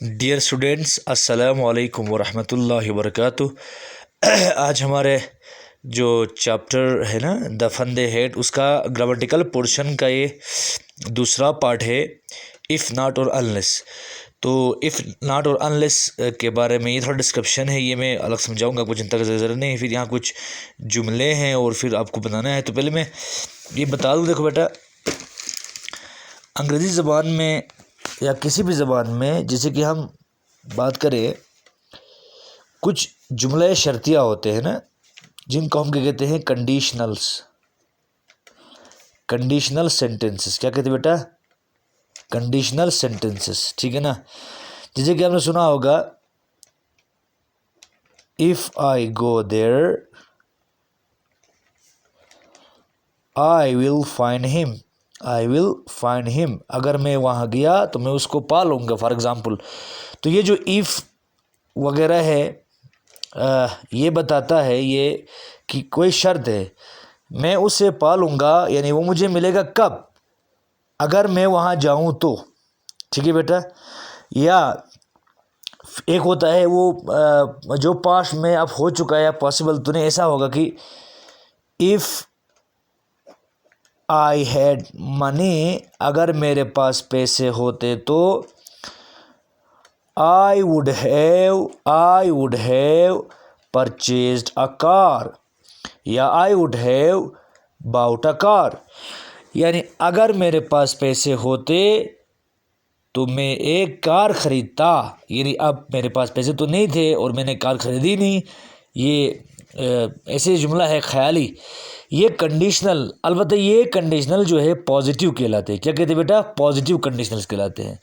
Dear students, अस्सलामु अलैकुम वरहमतुल्लाहि वबरकातुह। आज हमारे जो चैप्टर है ना द फंदे हेड, उसका ग्रामेटिकल पोर्शन का ये दूसरा पार्ट है, इफ़ नॉट और अनलेस। तो इफ़ नॉट और अनलेस के बारे में ये थोड़ा डिस्क्रिप्शन है, ये मैं अलग समझाऊंगा, कुछ चिंता की ज़रूरत नहीं। फिर यहाँ कुछ जुमले हैं और फिर आपको बनाना है। तो पहले मैं ये बता दूँ, देखो बेटा, अंग्रेज़ी ज़बान में या किसी भी ज़बान में जैसे कि हम बात करें, कुछ जुमले शर्तिया होते हैं ना, जिनको हम क्या कहते हैं, कंडीशनल सेंटेंसेस। क्या कहते हैं बेटा? कंडीशनल सेंटेंसेस, ठीक है ना। जैसे कि आपने सुना होगा, if I go there I will find him, I will find him. अगर मैं वहाँ गया तो मैं उसको पा लूँगा, फॉर एग्ज़ाम्पल। तो ये जो इफ़ वगैरह है, ये बताता है ये कि कोई शर्त है, मैं उसे पा लूँगा, यानी वो मुझे मिलेगा कब? अगर मैं वहाँ जाऊँ तो, ठीक है बेटा। या एक होता है वो जो पास्ट में अब हो चुका है या पॉसिबल, तो नहीं, ऐसा होगा कि इफ़ आई हैड मनी, अगर मेरे पास पैसे होते तो I would have purchased a car, या I would have bought a car. यानी अगर मेरे पास पैसे होते तो मैं एक कार ख़रीदता। यानी अब मेरे पास पैसे तो नहीं थे और मैंने कार ख़रीदी नहीं। ये ऐसे जुमला है ख्याली। ये कंडीशनल, अलबत्ता ये कंडीशनल जो है पॉजिटिव कहलाते हैं। क्या कहते हैं बेटा? पॉजिटिव कंडीशनल्स कहलाते हैं।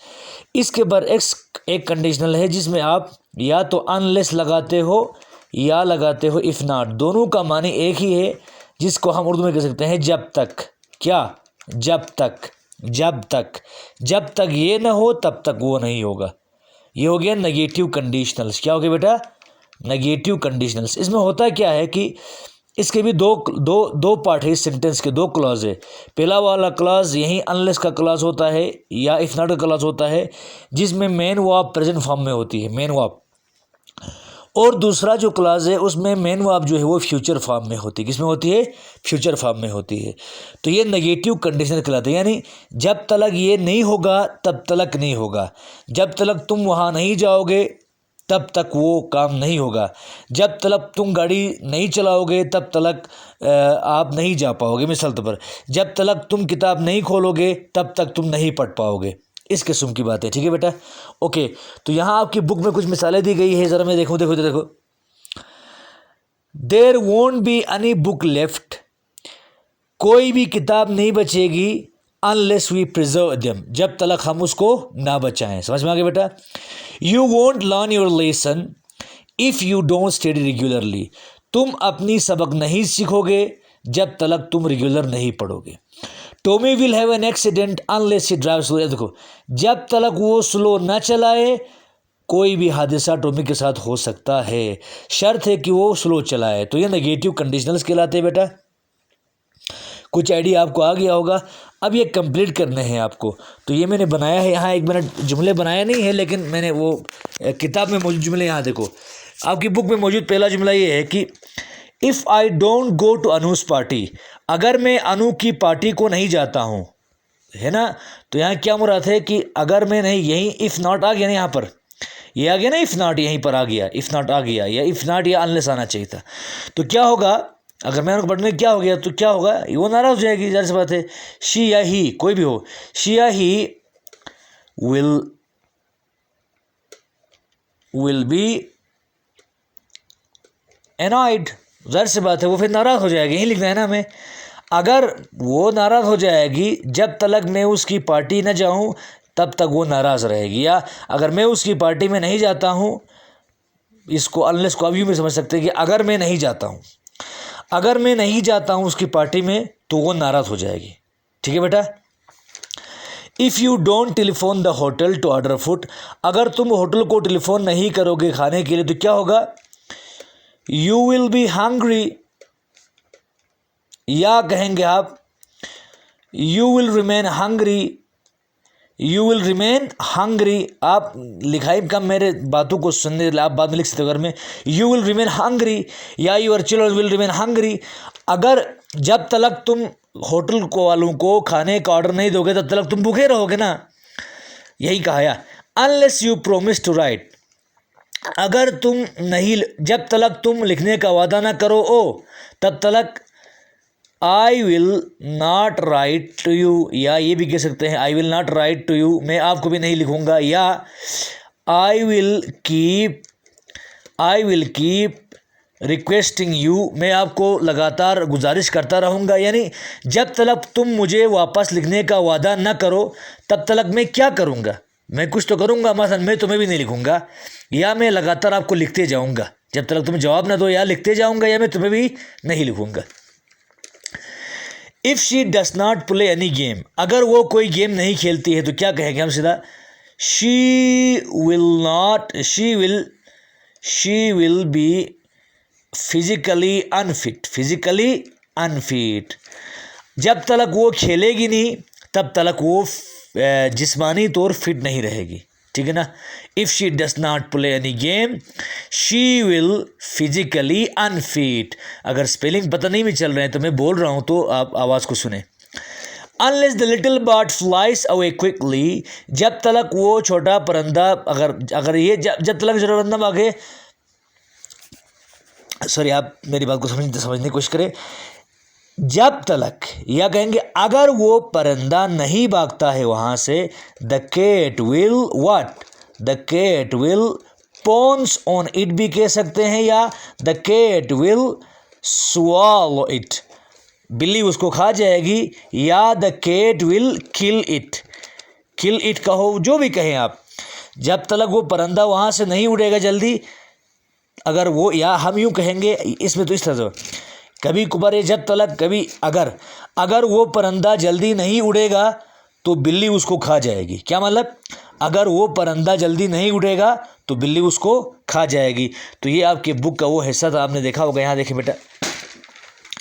इसके बाद एक कंडीशनल है जिसमें आप या तो अनलेस लगाते हो या लगाते हो इफ़ नॉट। दोनों का मानी एक ही है, जिसको हम उर्दू में कह सकते हैं जब तक। क्या? जब तक ये ना हो तब तक वो नहीं होगा। ये हो गया नेगेटिव कंडीशनल्स। क्या हो गया बेटा? Negative conditionals. इसमें होता क्या है कि इसके भी दो पार्ट है, इस सेंटेंस के दो क्लॉज है। पहला वाला क्लॉज यहीं अनलेस का क्लॉज होता है या इफ नॉट का क्लॉज होता है, जिसमें मेन वर्ब प्रेजेंट फॉर्म में होती है, मेन वर्ब। और दूसरा जो क्लॉज है उसमें मेन वर्ब जो है वो फ्यूचर फॉर्म में होती है। किसमें होती है? फ्यूचर फॉर्म में होती है। तो ये नेगेटिव कंडीशन कहलाते हैं। यानी जब तक ये नहीं होगा तब तक नहीं होगा। जब तक तुम वहाँ नहीं जाओगे तब तक वो काम नहीं होगा। जब तक तुम गाड़ी नहीं चलाओगे तब तक आप नहीं जा पाओगे। मिसाल तौर पर, जब तक तुम किताब नहीं खोलोगे तब तक तुम नहीं पढ़ पाओगे। इस किस्म की बात है, ठीक है बेटा। ओके, तो यहाँ आपकी बुक में कुछ मिसालें दी गई है, ज़रा मैं देखो। There won't be any book left, कोई भी किताब नहीं बचेगी, अनलेस वी प्रिजर्व देम, जब तक हम उसको ना बचाएं। समझ में आ गया बेटा? You won't learn your lesson if you don't study regularly, तुम अपनी सबक नहीं सीखोगे जब तक तुम रेगुलर नहीं पढ़ोगे। Tommy will have an accident unless he drive slow. देखो, जब तक वो स्लो ना चलाए कोई भी हादसा टॉमी के साथ हो सकता है, शर्त है कि वो स्लो चलाए। तो ये नेगेटिव कंडीशनल्स कहलाते हैं बेटा। कुछ आइडिया आपको आ गया होगा। अब ये कंप्लीट करने हैं आपको। तो ये मैंने बनाया है यहाँ, एक मिनट, जुमले बनाया नहीं है लेकिन मैंने वो किताब में मौजूद जुमले यहाँ देखो। आपकी बुक में मौजूद पहला जुमला ये है कि if I don't go to Anu's party, अगर मैं अनु की पार्टी को नहीं जाता हूँ, है ना। तो यहाँ क्या मुराद है कि अगर मैं नहीं, यहीं इफ़ नॉट आ गया ना, यहाँ पर ये आ गया ना, इफ़ नॉट यहीं पर आ गया, इफ़ नॉट आ गया, या इफ़ नॉट या अनलेस आना चाहिए था। तो क्या होगा, अगर मैं उनको पढ़ने क्या हो गया तो क्या होगा, वो नाराज़ हो जाएगी, जाहिर सी बात है। शी या ही, कोई भी हो, शी या ही विल बी एनॉयड, जाहिर सी बात है वो फिर नाराज़ हो जाएगी। यही लिखना है ना हमें। अगर वो नाराज़ हो जाएगी जब तक मैं उसकी पार्टी न जाऊं तब तक वो नाराज़ रहेगी। या अगर मैं उसकी पार्टी में नहीं जाता हूं, इसको अनलेस को अभी भी समझ सकते हैं कि अगर मैं नहीं जाता हूं उसकी पार्टी में तो वो नाराज़ हो जाएगी। ठीक है बेटा। If you don't telephone the hotel to order food, अगर तुम होटल को टेलीफोन नहीं करोगे खाने के लिए तो क्या होगा, यू विल बी हंग्री, या कहेंगे आप you will remain hungry, you will remain hungry, आप लिखाई कम मेरे बातों को सुनने, आप बाद में लिख सकते हो घर में। यू विल रिमेन हंग्री या your children will remain hungry, अगर जब तक तुम होटल को वालों को खाने का ऑर्डर नहीं दोगे तब तक तुम भूखे रहोगे ना, यही कहा या। Unless you promise to write, अगर तुम नहीं, जब तक तुम लिखने का वादा ना करो तब तक I will not write to you, या ये भी कह सकते हैं I will not write to you, मैं आपको भी नहीं लिखूंगा, या I will keep requesting you, मैं आपको लगातार गुजारिश करता रहूँगा। यानी जब तक तुम मुझे वापस लिखने का वादा न करो तब तक मैं क्या करूँगा, मैं कुछ तो करूँगा, मसलन मैं तुम्हें भी नहीं लिखूँगा, या मैं लगातार आपको लिखते जाऊँगा, जब तक तुम जवाब ना दो या लिखते जाऊँगा, या मैं तुम्हें भी नहीं लिखूँगा। If she does not play any game, अगर वो कोई गेम नहीं खेलती है तो क्या कहेंगे हम सीधा, she will be physically unfit, जब तक वो खेलेगी नहीं तब तक वो जिस्मानी तौर फिट नहीं रहेगी, ठीक है ना। If she does not play any game she will physically unfit, अगर स्पेलिंग पता नहीं भी चल रहे हैं तो मैं बोल रहा हूँ तो आप आवाज़ को सुने। Unless the little bird flies away quickly, जब तक वो छोटा परिंदा, अगर ये जब तक छोटा परिंदा भागे, सॉरी आप मेरी बात को समझने की कोशिश करें, जब तक, या कहेंगे अगर वो परिंदा नहीं भागता है वहाँ से, the cat will pounce on it भी कह सकते हैं, या the cat will swallow it, बिल्ली उसको खा जाएगी, या the cat will kill it कहो, जो भी कहें आप, जब तक वो परिंदा वहाँ से नहीं उड़ेगा जल्दी, अगर वो, या हम यूँ कहेंगे इसमें तो इस तरह से, कभी कभार जब तक, कभी अगर वो परिंदा जल्दी नहीं उड़ेगा तो बिल्ली उसको खा जाएगी, क्या मतलब, अगर वो परिंदा जल्दी नहीं उड़ेगा तो बिल्ली उसको खा जाएगी। तो ये आपके बुक का वो हिस्सा था, आपने देखा होगा। यहाँ देखें बेटा,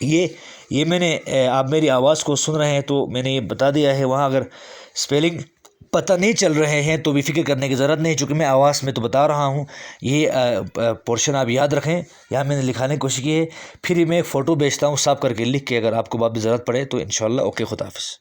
ये मैंने, आप मेरी आवाज़ को सुन रहे हैं तो मैंने ये बता दिया है, वहाँ अगर स्पेलिंग पता नहीं चल रहे हैं तो भी फिक्र करने की ज़रूरत नहीं, चूँकि मैं आवाज़ में तो बता रहा हूँ। ये पोर्शन आप याद रखें, यहाँ मैंने लिखाने की कोशिश की है, फिर मैं एक फ़ोटो भेजता हूँ साफ करके लिख के, अगर आपको बाद में ज़रूरत पड़े तो इंशाल्लाह। ओके, खुदा हाफ़िज़।